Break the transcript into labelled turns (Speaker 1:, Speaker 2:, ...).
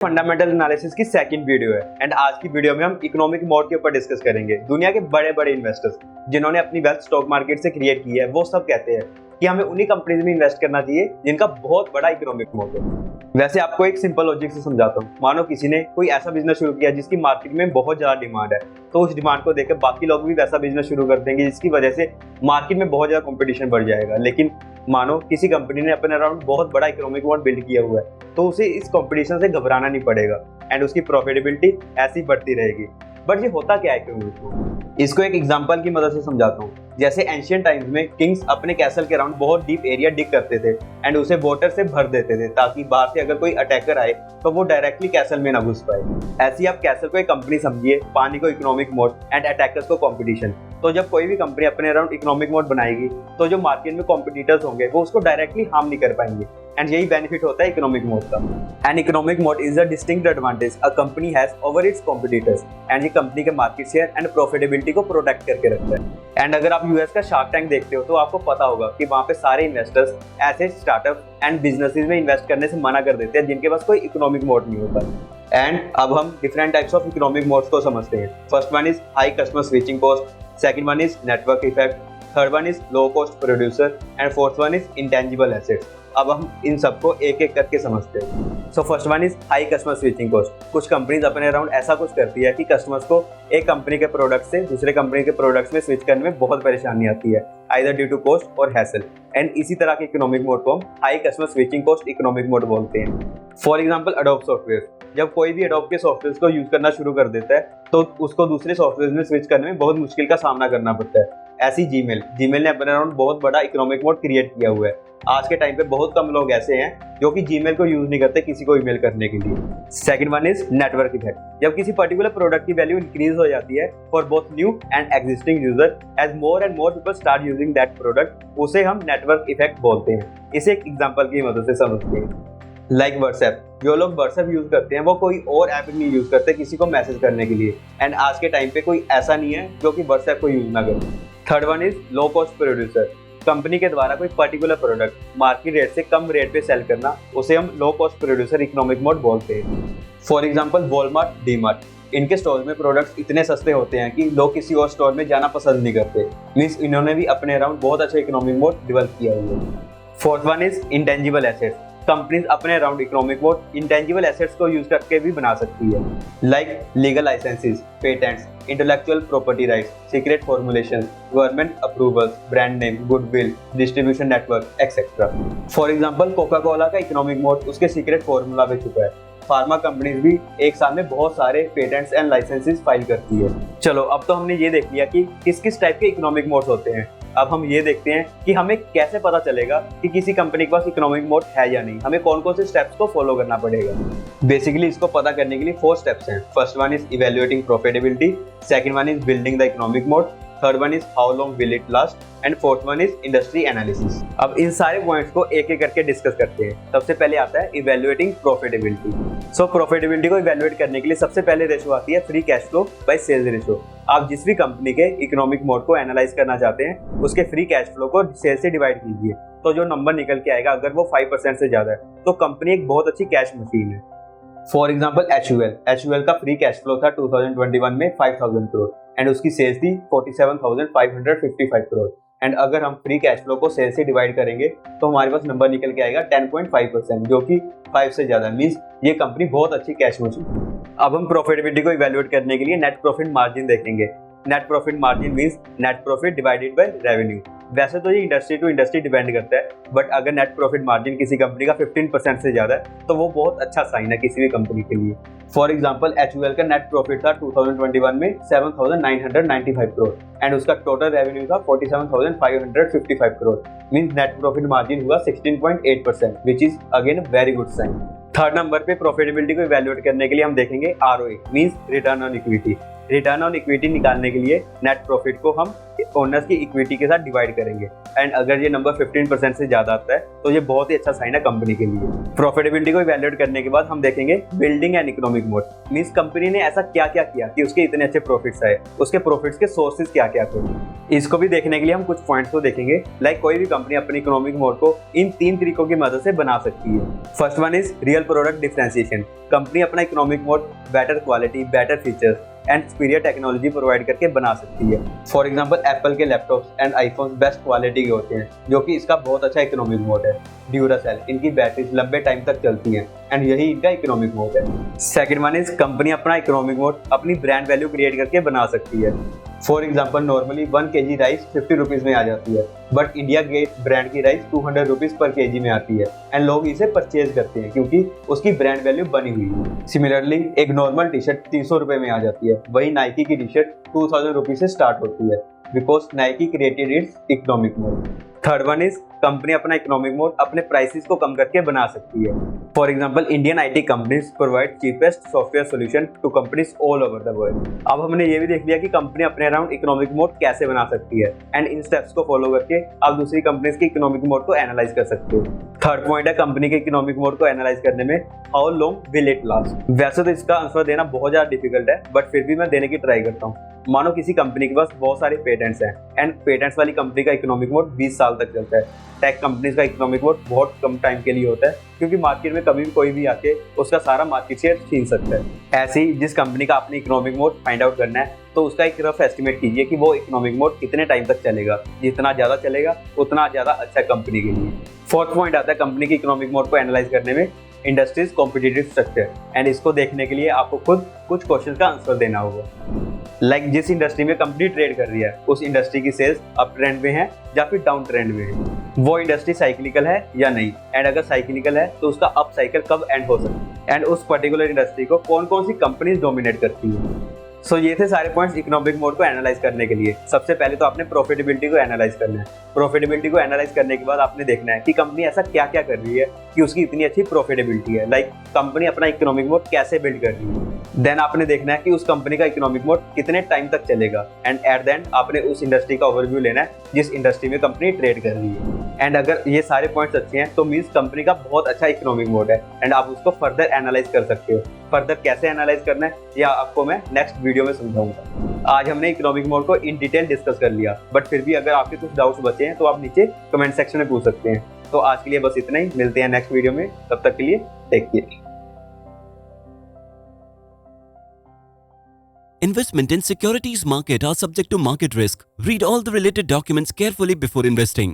Speaker 1: Fundamental analysis की second video है and आज की वीडियो में हम इकोनॉमिक मोड के ऊपर डिस्कस करेंगे। दुनिया के बड़े बड़े इन्वेस्टर्स जिन्होंने अपनी वेल्थ स्टॉक मार्केट से क्रिएट की है वो सब कहते हैं कि हमें उन्हीं कंपनीज में इन्वेस्ट करना चाहिए जिनका बहुत बड़ा इकोनॉमिक मोड है। वैसे आपको एक सिंपल लॉजिक से समझाता हूँ। मानो किसी ने कोई ऐसा बिजनेस शुरू किया जिसकी मार्केट में बहुत ज्यादा डिमांड है, तो उस डिमांड को देखकर बाकी लोग भी वैसा बिजनेस शुरू कर देंगे जिसकी वजह से मार्केट में बहुत ज्यादा कंपटीशन बढ़ जाएगा। लेकिन मानो किसी कंपनी ने अपने अराउंड बहुत बड़ा इकोनॉमिक मोड बिल्ड किया हुआ है तो उसे इस कंपटीशन से घबराना नहीं पड़ेगा एंड उसकी प्रॉफिटेबिलिटी ऐसी बढ़ती रहेगी। बट ये होता क्या है इकोनॉमिक मोड? इसको एक एग्जांपल की मदद से समझाता हूँ। जैसे एंशियंट टाइम्स में किंग्स अपने कैसल के अराउंड बहुत डीप एरिया डिग करते थे एंड उसे वाटर से भर देते थे ताकि बाहर से अगर कोई अटैकर आए तो वो डायरेक्टली कैसल में ना घुस पाए। ऐसी आप कैसल को एक कंपनी समझिए, पानी को इकोनॉमिक मोड एंड अटैकर्स को कंपटीशन। तो जब कोई भी कंपनी अपने अराउंड इकोनॉमिक मोड बनाएगी तो जो मार्केट में कॉम्पिटिटर्स होंगे वो उसको डायरेक्टली हार्म नहीं कर पाएंगे एंड यही बेनिफिट होता है इकोनॉमिक मोड का। And economic mode is a distinct advantage a company has over it's competitors and ये कंपनी के मार्केट शेयर एंड प्रॉफिटेबिलिटी को प्रोटेक्ट करके रखता है। एंड अगर आप यूएस का शार्क टैंक देखते हो तो आपको पता होगा कि वहाँ पे सारे इन्वेस्टर्स ऐसे स्टार्टअप एंड बिजनेसेस में इन्वेस्ट करने से मना कर देते हैं जिनके पास कोई इकोनॉमिक मोड नहीं होता। एंड अब हम different types of economic modes को समझते हैं। First one is high customer switching cost, second one is network effect, third one is low cost producer and fourth one is intangible assets. अब हम इन सबको एक एक करके समझते हैं। So first one is high customer switching cost. कुछ companies अपने अराउंड ऐसा कुछ करती है कि कस्टमर्स को एक कंपनी के प्रोडक्ट से दूसरे कंपनी के प्रोडक्ट्स में स्विच करने में बहुत परेशानी आती है, आइदर ड्यू टू कॉस्ट और हैसल। एंड इसी तरह के इकोनॉमिक मोड को हम high customer switching cost economic mode बोलते हैं। फॉर एग्जाम्पल एडोब सॉफ्टवेयर, जब कोई भी एडोब के सॉफ्टवेयर को यूज करना शुरू कर देता है तो उसको दूसरे सॉफ्टवेयर में स्विच करने में बहुत मुश्किल का सामना करना पड़ता है। ऐसी जीमेल ने अपने अराउंड बहुत बड़ा इकोनॉमिक मोड क्रिएट किया हुआ है। आज के टाइम पे बहुत कम लोग ऐसे हैं जो कि जीमेल को यूज नहीं करते किसी को ईमेल करने के लिए। Second one is network effect. जब किसी पर्टिकुलर प्रोडक्ट की वैल्यू इंक्रीज हो जाती है for both new and existing user as more and more people start using that product, उसे हम नेटवर्क इफेक्ट बोलते हैं। इसे एक एग्जांपल की मदद से समझते हैं। लाइक व्हाट्सएप, जो लोग व्हाट्सएप यूज करते हैं वो कोई और ऐप नहीं यूज करते किसी को मैसेज करने के लिए। एंड आज के टाइम पे कोई ऐसा नहीं है जो कि व्हाट्सएप को यूज ना करे। Third one is low cost producer. Company के द्वारा कोई पर्टिकुलर प्रोडक्ट मार्केट रेट से कम रेट पे सेल करना, उसे हम low cost producer economic mode बोलते हैं। फॉर एग्जांपल वॉलमार्ट, डीमार्ट, इनके स्टोर में प्रोडक्ट्स इतने सस्ते होते हैं कि लोग किसी और स्टोर में जाना पसंद नहीं करते। मींस इन्होंने भी अपने अराउंड बहुत अच्छा इकोनॉमिक मोड डेवलप किया हुआ है। Fourth one is intangible assets. Companies अपने around economic moat intangible assets को यूज करके भी बना सकती है, like legal licences, patents, intellectual property rights, secret formulation, government approvals, brand name, goodwill, distribution network etcetera. For example Coca Cola का economic moat उसके secret formula पे छुपा है। फार्मा कंपनीज भी एक साल में बहुत सारे पेटेंट्स एंड लाइसेंसेस फाइल करती है। चलो अब तो हमने ये देख लिया कि किस किस टाइप के इकोनॉमिक मोड्स होते हैं। अब हम ये देखते हैं कि हमें कैसे पता चलेगा कि किसी कंपनी के पास इकोनॉमिक मोड है या नहीं, हमें कौन कौन से स्टेप्स को फॉलो करना पड़ेगा। बेसिकली इसको पता करने के लिए 4 स्टेप्स हैं। First one is evaluating profitability, second one is building the economic moat, third one is how long will it last and fourth one is industry analysis. अब इन सारे पॉइंट्स को एक एक करके डिस्कस करते हैं। सबसे पहले आता है इवैल्यूएटिंग प्रॉफिटेबिलिटी। सो प्रॉफिटेबिलिटी को इवैल्यूएट करने के लिए सबसे पहले रेशो आती है free cash flow by sales ratio. आप जिस भी कंपनी के इकोनॉमिक मोड को एनालाइज करना चाहते हैं उसके फ्री कैश फ्लो को सेल्स से डिवाइड कीजिए, तो जो नंबर निकल के आएगा अगर वो 5% से ज्यादा है तो कंपनी एक बहुत अच्छी कैश मशीन है। फॉर एग्जाम्पल HUL का फ्री कैश फ्लो था 2021 में 5000 करोड़ एंड उसकी सेल्स थी 47,555 करोड़। एंड अगर हम फ्री कैश फ्लो को सेल्स से डिवाइड करेंगे तो हमारे पास नंबर निकल के आएगा 10.5%, जो कि 5 से ज्यादा। मींस ये कंपनी बहुत अच्छी कैश मशीन है। अब हम प्रॉफिटेबिलिटी को इवैल्यूएट करने के लिए नेट प्रॉफिट मार्जिन देखेंगे। Net profit margin means net profit divided by revenue. वैसे तो ये इंडस्ट्री टू इंडस्ट्री डिपेंड करता है, बट अगर नेट प्रॉफिट मार्जिन किसी कंपनी का 15% से ज्यादा है तो वो बहुत अच्छा साइन है किसी भी कंपनी के लिए। फॉर एग्जांपल HUL का नेट प्रॉफिट था 2021 में 7,995 करोड़ एंड उसका टोटल रेवेन्यू था 47,555 crore. Means net profit margin हुआ 16.8%, which is again very good sign. Third number पे प्रॉफिटेबिलिटी को इवैल्यूएट करने के लिए हम देखेंगे ROE means return on equity. Return on equity निकालने के लिए नेट प्रॉफिट को हम ओनर्स की इक्विटी के साथ डिवाइड करेंगे एंड अगर ये नंबर 15% से ज्यादा आता है तो ये बहुत ही अच्छा साइन है कंपनी के लिए। प्रॉफिटेबिलिटी को इवैल्यूएट करने के बाद हम देखेंगे building and economic mode, means company ने ऐसा क्या क्या किया कि उसके इतने अच्छे प्रॉफिट्स आए, उसके प्रॉफिट्स के सोर्सेज क्या क्या थे। इसको भी देखने के लिए हम कुछ पॉइंट्स को देखेंगे। लाइक कोई भी कंपनी अपनी इकोनॉमिक मोड को इन 3 तरीकों की मदद से बना सकती है। First one is real product differentiation. Company अपना economic moat better quality, better features and superior technology provide करके बना सकती है। फॉर एग्जांपल एप्पल के laptops and iPhone best quality के होते हैं, जो कि इसका बहुत अच्छा इकोनॉमिक मोड है। ड्यूरासेल, इनकी बैटरीज लंबे टाइम तक चलती हैं एंड यही इनका इकोनॉमिक मोड है। सेकंड वन इज कंपनी अपना इकोनॉमिक मोड अपनी ब्रांड वैल्यू क्रिएट करके बना सकती है। For example normally 1 kg rice 50 rupees में आ जाती है, बट इंडिया गेट ब्रांड की राइस 200 रुपीज पर kg में आती है एंड लोग इसे परचेज करते हैं क्योंकि उसकी ब्रांड वैल्यू बनी हुई है। सिमिलरली एक नॉर्मल टी शर्ट 300 रुपए में आ जाती है, वही नाइकी की टी शर्ट 2000 रुपीज से स्टार्ट होती है because Nike created its economic moat. Third one is company अपना इकोनॉमिक मोड अपने प्राइसेस को कम करके बना सकती है। For example Indian IT companies provide cheapest software solution to companies all over the world. अब हमने ये भी देख लिया कि कंपनी अपने अराउंड इकोनॉमिक मोड कैसे बना सकती है एंड इन स्टेप्स को फॉलो करके आप दूसरी कंपनीज के इकोनॉमिक मोड को एनालाइज कर सकते हो। थर्ड पॉइंट है कंपनी के इकोनॉमिक मोड को एनालाइज करने में how long will it last. वैसे तो इसका आंसर देना बहुत ज्यादा डिफिकल्ट है, बट फिर भी मैं देने की ट्राई करता हूँ। मानो किसी कंपनी के पास बहुत सारे पेटेंट्स हैं एंड पेटेंट्स वाली कंपनी का इकोनॉमिक मोड 20 साल तक चलता है। टेक कंपनीज का इकोनॉमिक मोड बहुत कम टाइम के लिए होता है क्योंकि मार्केट में कभी भी कोई भी आके उसका सारा मार्केट शेयर छीन सकता है। ऐसे ही जिस कंपनी का अपने इकोनॉमिक मोड फाइंड आउट करना है तो उसका एक रफ एस्टिमेट कीजिए कि वो इकोनॉमिक मोड कितने टाइम तक चलेगा। जितना ज्यादा चलेगा उतना ज्यादा अच्छा कंपनी के लिए। फोर्थ पॉइंट आता है कंपनी के इकोनॉमिक मोड को एनालाइज करने में इंडस्ट्रीज कॉम्पिटिटिव स्ट्रक्चर एंड इसको देखने के लिए आपको खुद कुछ क्वेश्चन का आंसर देना होगा। लाइक जिस इंडस्ट्री में कंपनी ट्रेड कर रही है उस इंडस्ट्री की सेल्स अप ट्रेंड में है या फिर डाउन ट्रेंड में है। वो इंडस्ट्री साइक्लिकल है या नहीं, एंड अगर साइक्लिकल है तो उसका अप साइकिल कब एंड हो सकता है एंड उस पर्टिकुलर इंडस्ट्री को कौन कौन सी कंपनीज डोमिनेट करती है। सो ये थे सारे पॉइंट्स इकोनॉमिक मोड को एनालाइज करने के लिए। सबसे पहले तो आपने प्रॉफिटेबिलिटी को एनालाइज करना है। प्रॉफिटेबिलिटी को एनालाइज करने के बाद आपने देखना है कि कंपनी ऐसा क्या क्या कर रही है कि उसकी इतनी अच्छी प्रॉफिटेबिलिटी है। लाइक कंपनी अपना इकोनॉमिक मोड कैसे बिल्ड कर रही है। देन आपने देखना है कि उस कंपनी का इकोनॉमिक मोड कितने टाइम तक चलेगा एंड एट द एंड आपने उस इंडस्ट्री का ओवरव्यू लेना है जिस इंडस्ट्री में कंपनी ट्रेड कर रही है। एंड अगर ये सारे पॉइंट्स अच्छे हैं तो मीन्स कंपनी का बहुत अच्छा इकोनॉमिक मोड है एंड आप उसको फर्दर एनालाइज कर सकते हो। फर्दर कैसे एनालाइज करना है या आपको मैं नेक्स्ट वीडियो में समझाऊंगा। आज हमने इकोनॉमिक मोड को इन डिटेल डिस्कस कर लिया, बट फिर भी अगर आपके कुछ डाउट्स बचे हैं तो आप नीचे कमेंट सेक्शन में पूछ सकते हैं। तो आज के लिए बस इतना ही, मिलते हैं नेक्स्ट वीडियो में, तब तक के लिए take care.
Speaker 2: Investment in securities market are subject to market risk. Read all the related documents carefully before investing.